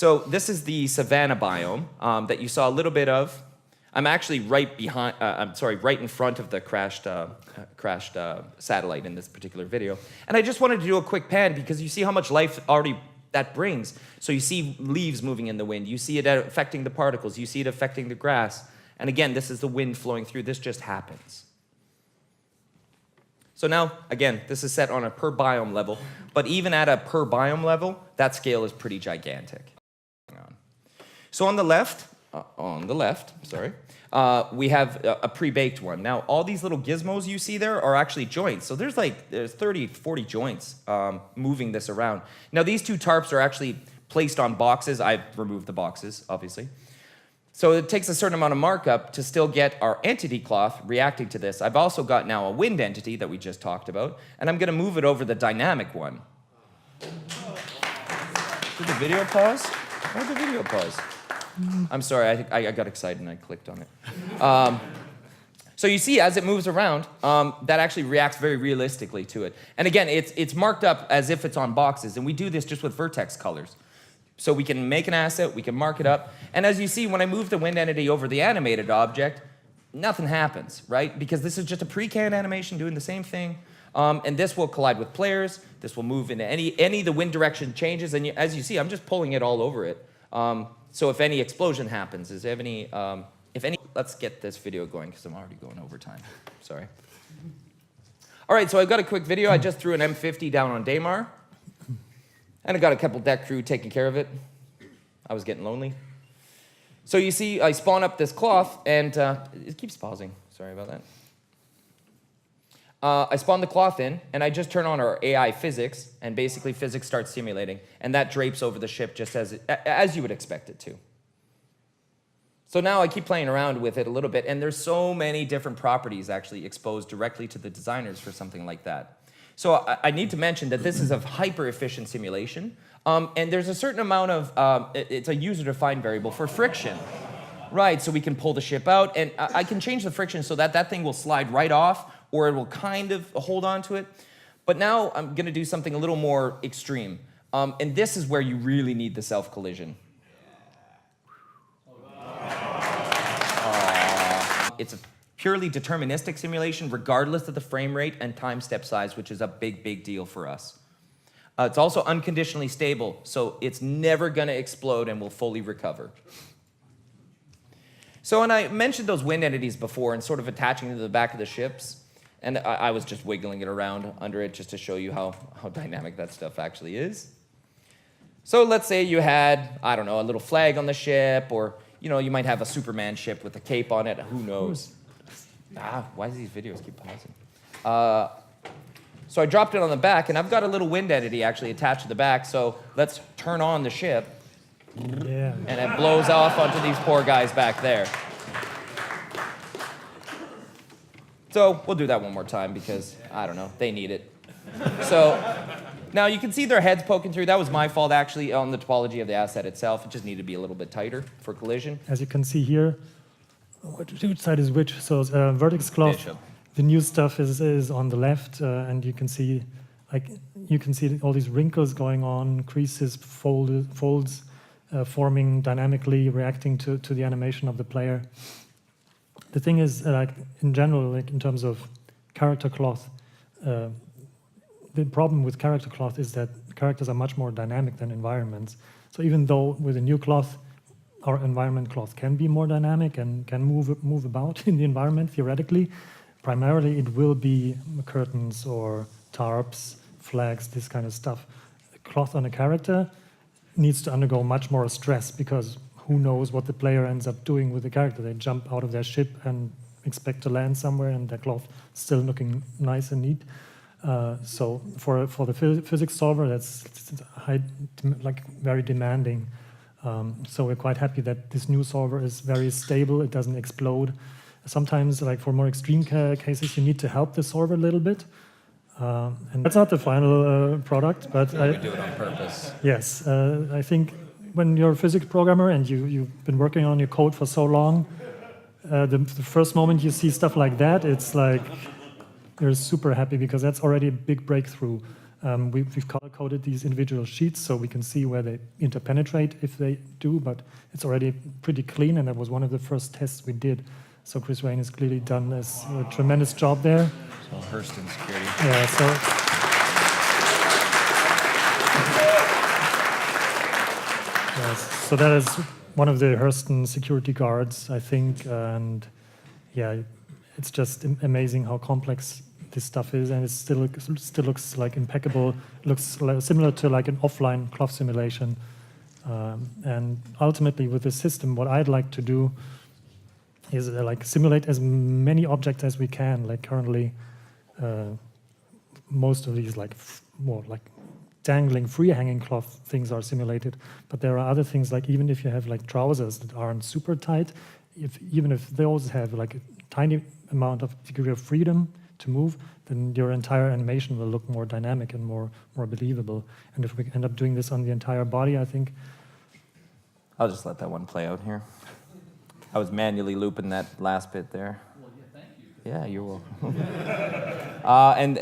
So this is the savanna biome that you saw a little bit of. I'm actually right behind, right in front of the crashed satellite in this particular video. And I just wanted to do a quick pan because you see how much life already that brings. So you see leaves moving in the wind. You see it affecting the particles. You see it affecting the grass. And again, this is the wind flowing through. This just happens. So now, again, this is set on a per biome level. But even at a per biome level, that scale is pretty gigantic. So on the left, we have a pre-baked one. Now, all these little gizmos you see there are actually joints. So there's 30, 40 joints moving this around. Now, these two tarps are actually placed on boxes. I've removed the boxes, obviously. So it takes a certain amount of markup to still get our entity cloth reacting to this. I've also got now a wind entity that we just talked about, and I'm going to move it over the dynamic one. Did the video pause? Why did the video pause? I'm sorry, I got excited and I clicked on it. So you see, as it moves around, that actually reacts very realistically to it. And again, it's marked up as if it's on boxes, and we do this just with vertex colors. So we can make an asset, we can mark it up, and as you see, when I move the wind entity over the animated object, nothing happens, right? Because this is just a pre-canned animation doing the same thing, and this will collide with players, this will move into any of the wind direction changes, and as you see, I'm just pulling it all over it. So if any explosion happens, let's get this video going because I'm already going over time. Sorry. All right, so I've got a quick video. I just threw an M50 down on Daymar, and I got a couple deck crew taking care of it. I was getting lonely. So you see, I spawn up this cloth, and it keeps pausing. Sorry about that. I spawn the cloth in, and I just turn on our AI physics, and basically physics starts simulating, and that drapes over the ship just as you would expect it to. So now I keep playing around with it a little bit, and there's so many different properties actually exposed directly to the designers for something like that. So I need to mention that this is a hyper-efficient simulation, and there's a certain amount of, it's a user-defined variable for friction. Right, so we can pull the ship out, and I can change the friction so that that thing will slide right off, or it will kind of hold on to it. But now I'm going to do something a little more extreme. And this is where you really need the self-collision. It's a purely deterministic simulation, regardless of the frame rate and time step size, which is a big, big deal for us. It's also unconditionally stable, so it's never going to explode and will fully recover. So when I mentioned those wind entities before and sort of attaching to the back of the ships, and I was just wiggling it around under it just to show you how dynamic that stuff actually is. So let's say you had, I don't know, a little flag on the ship, or you might have a Superman ship with a cape on it. Who knows? Why do these videos keep pausing? So I dropped it on the back, and I've got a little wind entity actually attached to the back. So let's turn on the ship, and it blows off onto these poor guys back there. So we'll do that one more time because, I don't know, they need it. So now you can see their heads poking through. That was my fault, actually, on the topology of the asset itself. It just needed to be a little bit tighter for collision. As you can see here, which side is which? So vertex cloth, Bishop. The new stuff is on the left, and you can see all these wrinkles going on, creases, folds forming dynamically, reacting to the animation of the player. The thing is, in general, in terms of character cloth, the problem with character cloth is that characters are much more dynamic than environments. So even though with a new cloth, our environment cloth can be more dynamic and can move about in the environment, theoretically, primarily it will be curtains or tarps, flags, this kind of stuff. A cloth on a character needs to undergo much more stress because who knows what the player ends up doing with the character. They jump out of their ship and expect to land somewhere, and their cloth still looking nice and neat. So for the physics solver, that's very demanding. So we're quite happy that this new solver is very stable. It doesn't explode. Sometimes, for more extreme cases, you need to help the solver a little bit. And that's not the final product, but we do it on purpose. Yes, I think when you're a physics programmer and you've been working on your code for so long, the first moment you see stuff like that, it's like you're super happy because that's already a big breakthrough. We've color-coded these individual sheets so we can see where they interpenetrate if they do, but it's already pretty clean, and that was one of the first tests we did. So Chris Rain has clearly done a tremendous job there. So Hurston Security. Yeah, so yes, so that is one of the Hurston security guards, I think, and yeah, it's just amazing how complex this stuff is, and it still looks like impeccable. Looks similar to like an offline cloth simulation. And ultimately, with this system, what I'd like to do is like simulate as many objects as we can. Like currently, most of these more like dangling, free-hanging cloth things are simulated. But there are other things, like even if you have like trousers that aren't super tight, even if those have like a tiny amount of degree of freedom to move, then your entire animation will look more dynamic and more believable. And if we end up doing this on the entire body, I think... I'll just let that one play out here. I was manually looping that last bit there. Well, yeah, thank you. Yeah, you're welcome. And